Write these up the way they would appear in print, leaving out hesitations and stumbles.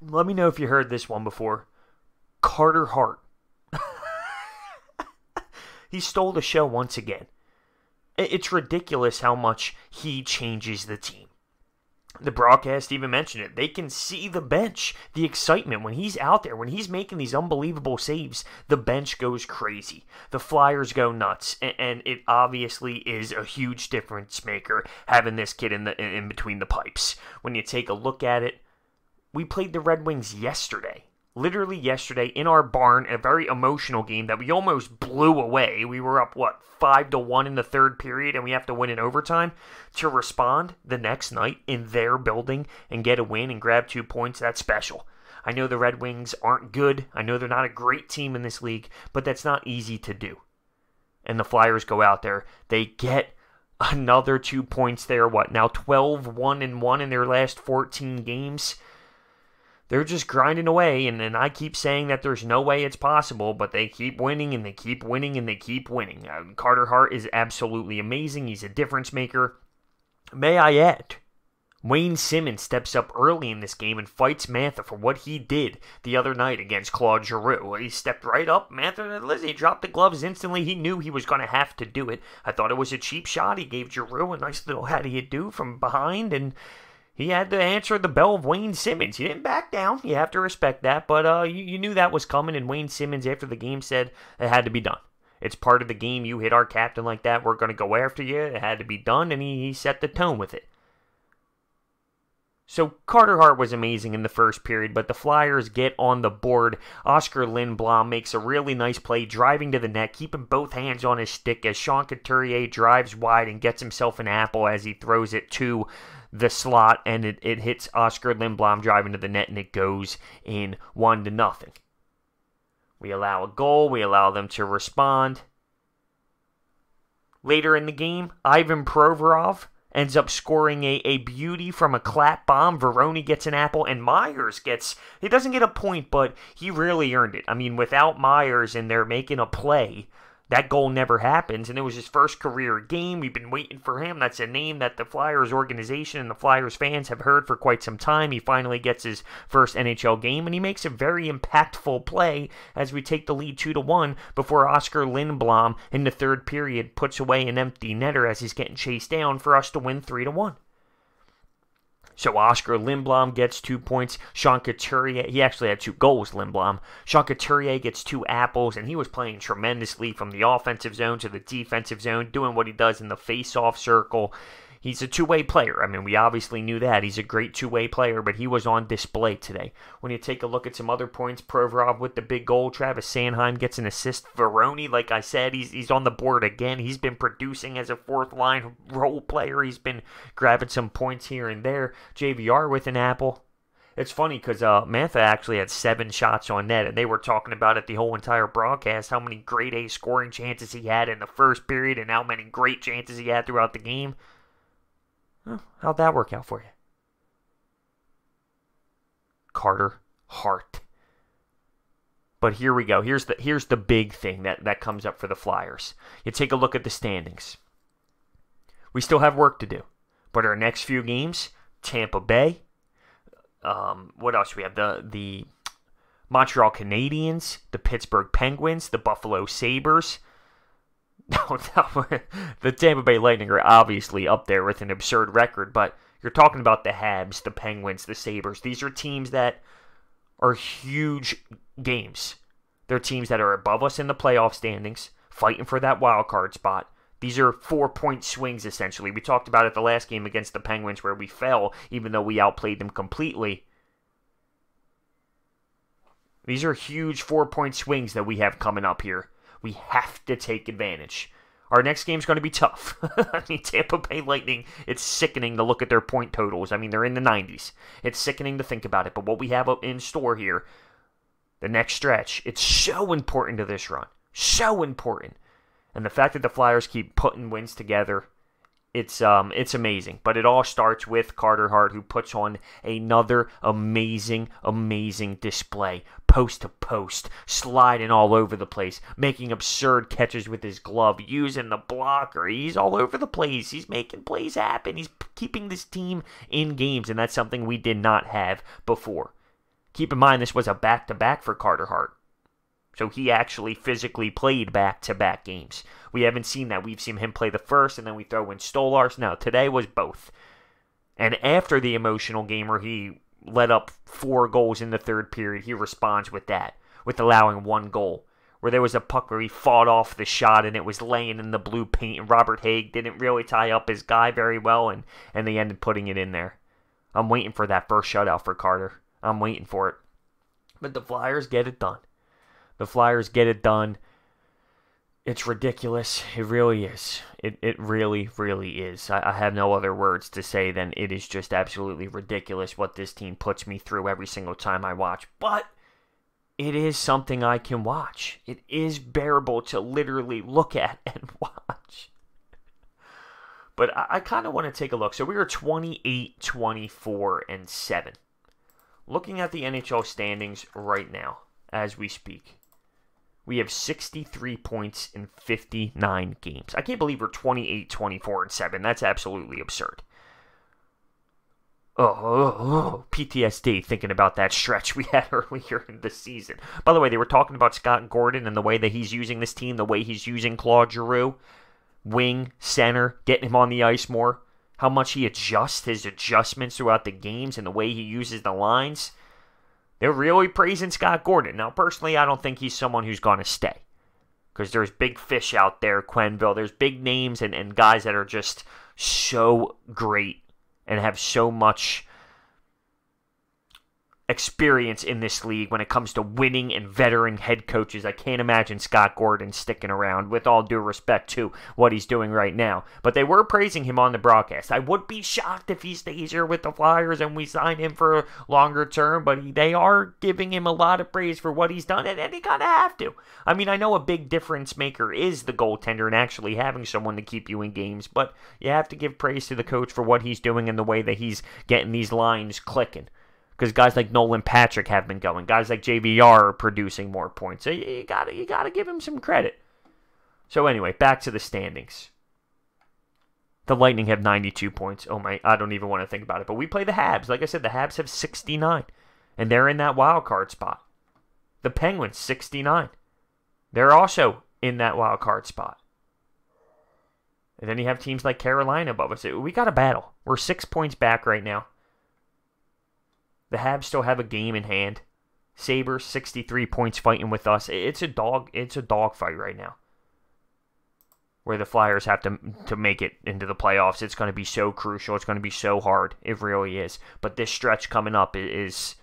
Let me know if you heard this one before. Carter Hart. He stole the show once again. It's ridiculous how much he changes the team. The broadcast even mentioned it. They can see the bench, the excitement when he's out there, when he's making these unbelievable saves. The bench goes crazy. The Flyers go nuts, and it obviously is a huge difference maker having this kid in between the pipes. When you take a look at it, we played the Red Wings yesterday. Literally yesterday in our barn, a very emotional game that we almost blew away. We were up, 5-1 in the third period, and we have to win in overtime to respond the next night in their building and get a win and grab 2 points. That's special. I know the Red Wings aren't good. I know they're not a great team in this league, but that's not easy to do. And the Flyers go out there. They get another 2 points there. Now 12-1-1 in their last 14 games. They're just grinding away, and I keep saying that there's no way it's possible, but they keep winning, and they keep winning, and they keep winning. Carter Hart is absolutely amazing. He's a difference maker. May I add, Wayne Simmons steps up early in this game and fights Mantha for what he did the other night against Claude Giroux. He stepped right up. Mantha, he dropped the gloves instantly. He knew he was going to have to do it. I thought it was a cheap shot. He gave Giroux a nice little how do you do from behind, and he had to answer the bell of Wayne Simmons. He didn't back down. You have to respect that. But you knew that was coming, and Wayne Simmons, after the game, said it had to be done. It's part of the game. You hit our captain like that, we're going to go after you. It had to be done, and he set the tone with it. So Carter Hart was amazing in the first period, but the Flyers get on the board. Oscar Lindblom makes a really nice play, driving to the net, keeping both hands on his stick as Sean Couturier drives wide and gets himself an apple as he throws it to the slot, and it hits Oscar Lindblom driving to the net, and it goes in 1-0. We allow a goal. We allow them to respond. Later in the game, Ivan Provorov ends up scoring a beauty from a clap bomb. Veroni gets an apple, and Myers he doesn't get a point, but he really earned it. I mean, without Myers and they're making a play, that goal never happens, and it was his first career game. We've been waiting for him. That's a name that the Flyers organization and the Flyers fans have heard for quite some time. He finally gets his first NHL game, and he makes a very impactful play as we take the lead 2-1 before Oscar Lindblom in the third period puts away an empty netter as he's getting chased down for us to win 3-1. So Oscar Lindblom gets 2 points. Sean Couturier, he actually had 2 goals, Lindblom. Sean Couturier gets 2 apples, and he was playing tremendously from the offensive zone to the defensive zone, doing what he does in the face-off circle. He's a two-way player. I mean, we obviously knew that. He's a great two-way player, but he was on display today. When you take a look at some other points, Provorov with the big goal. Travis Sanheim gets an assist. Veroni, like I said, he's on the board again. He's been producing as a fourth-line role player. He's been grabbing some points here and there. JVR with an apple. It's funny because Mantha actually had 7 shots on net, and they were talking about it the whole entire broadcast, how many grade A scoring chances he had in the first period and how many great chances he had throughout the game. How'd that work out for you? Carter Hart. But here we go. Here's the big thing that comes up for the Flyers. You take a look at the standings. We still have work to do. But our next few games, Tampa Bay. What else do we have? The Montreal Canadiens, the Pittsburgh Penguins, the Buffalo Sabres. The Tampa Bay Lightning are obviously up there with an absurd record, but you're talking about the Habs, the Penguins, the Sabres. These are teams that are huge games. They're teams that are above us in the playoff standings, fighting for that wild card spot. These are 4-point swings, essentially. We talked about it the last game against the Penguins where we fell, even though we outplayed them completely. These are huge 4-point swings that we have coming up here. We have to take advantage. Our next game's going to be tough. I mean, Tampa Bay Lightning, it's sickening to look at their point totals. I mean, they're in the 90s. It's sickening to think about it. But what we have up in store here, the next stretch, it's so important to this run. So important. And the fact that the Flyers keep putting wins together, it's amazing. But it all starts with Carter Hart, who puts on another amazing display. Post to post, sliding all over the place, making absurd catches with his glove, using the blocker. He's all over the place. He's making plays happen. He's keeping this team in games, and that's something we did not have before. Keep in mind, this was a back-to-back for Carter Hart. So he actually physically played back-to-back games. We haven't seen that. We've seen him play the first, and then we throw in Stolarz. No, today was both. And after the emotional game where he let up 4 goals in the third period, he responds with that, with allowing 1 goal. Where there was a puck where he fought off the shot and it was laying in the blue paint, and Robert Haig didn't really tie up his guy very well, and they ended putting it in there. I'm waiting for that first shutout for Carter. I'm waiting for it. But the Flyers get it done. The Flyers get it done. It's ridiculous. It really is. It really, really is. I have no other words to say than it is just absolutely ridiculous what this team puts me through every single time I watch. But it is something I can watch. It is bearable to literally look at and watch. But I kind of want to take a look. So we are 28, 24, and 7. Looking at the NHL standings right now, as we speak, we have 63 points in 59 games. I can't believe we're 28, 24, and 7. That's absolutely absurd. PTSD thinking about that stretch we had earlier in the season. By the way, they were talking about Scott Gordon and the way that he's using this team, the way he's using Claude Giroux, wing, center, getting him on the ice more, how much he adjusts his adjustments throughout the games and the way he uses the lines. They're really praising Scott Gordon. Now, personally, I don't think he's someone who's going to stay, because there's big fish out there, Quenneville. There's big names and guys that are just so great and have so much experience in this league when it comes to winning and veteran head coaches. I can't imagine Scott Gordon sticking around, with all due respect to what he's doing right now. But they were praising him on the broadcast. I would be shocked if he stays here with the Flyers and we sign him for a longer term, but they are giving him a lot of praise for what he's done, and they kind of have to. I mean, I know a big difference maker is the goaltender and actually having someone to keep you in games, but you have to give praise to the coach for what he's doing and the way that he's getting these lines clicking. Because guys like Nolan Patrick have been going. Guys like JVR are producing more points. So you gotta give him some credit. So anyway, back to the standings. The Lightning have 92 points. Oh my, I don't even want to think about it. But we play the Habs. Like I said, the Habs have 69. And they're in that wild card spot. The Penguins, 69. They're also in that wild card spot. And then you have teams like Carolina above us. We got a battle. We're 6 points back right now. The Habs still have a game in hand. Sabres, 63 points fighting with us. It's a dog fight right now. Where the Flyers have to make it into the playoffs. It's going to be so crucial. It's going to be so hard. It really is. But this stretch coming up is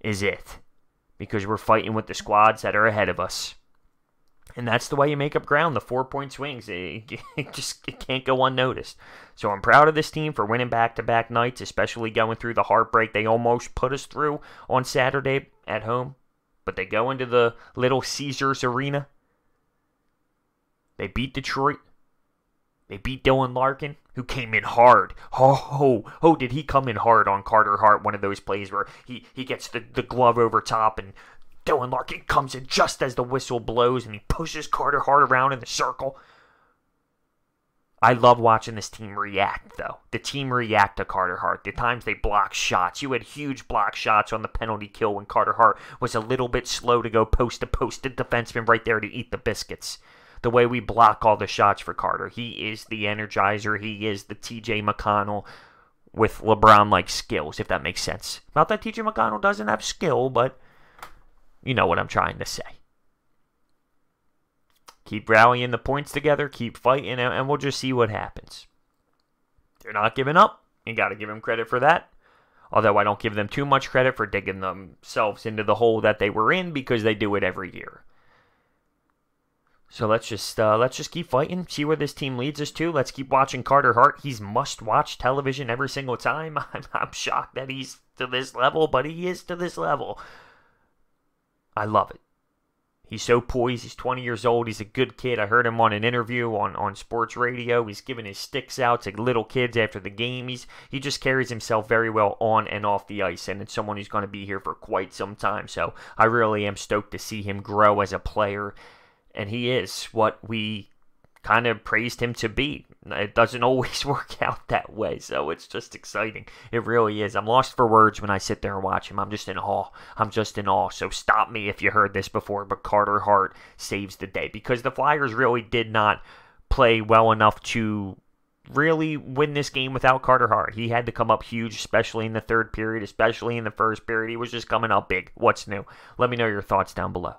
it. Because we're fighting with the squads that are ahead of us. And that's the way you make up ground, the 4-point swings. It can't go unnoticed. So I'm proud of this team for winning back-to-back nights, especially going through the heartbreak they almost put us through on Saturday at home. But they go into the Little Caesars Arena. They beat Detroit. They beat Dylan Larkin, who came in hard. Did he come in hard on Carter Hart, one of those plays where he gets the glove over top and Dylan Larkin comes in just as the whistle blows and he pushes Carter Hart around in the circle. I love watching this team react, though. The team react to Carter Hart. The times they block shots. You had huge block shots on the penalty kill when Carter Hart was a little bit slow to go post to post. The defenseman right there to eat the biscuits. The way we block all the shots for Carter. He is the energizer. He is the TJ McConnell with LeBron-like skills, if that makes sense. Not that TJ McConnell doesn't have skill, but you know what I'm trying to say. Keep rallying the points together, keep fighting, and we'll just see what happens. They're not giving up. You got to give them credit for that. Although I don't give them too much credit for digging themselves into the hole that they were in, because they do it every year. So let's just keep fighting, see where this team leads us to. Let's keep watching Carter Hart. He's must-watch television every single time. I'm shocked that he's to this level, but he is to this level. I love it. He's so poised. He's 20 years old. He's a good kid. I heard him on an interview on sports radio. He's giving his sticks out to little kids after the game. He just carries himself very well on and off the ice, and it's someone who's going to be here for quite some time. So I really am stoked to see him grow as a player, and he is what we kind of praised him to be. It doesn't always work out that way, so it's just exciting. It really is. I'm lost for words when I sit there and watch him. I'm just in awe. I'm just in awe. So stop me if you heard this before, but Carter Hart saves the day because the Flyers really did not play well enough to really win this game without Carter Hart. He had to come up huge, especially in the third period, especially in the first period. He was just coming up big. What's new? Let me know your thoughts down below.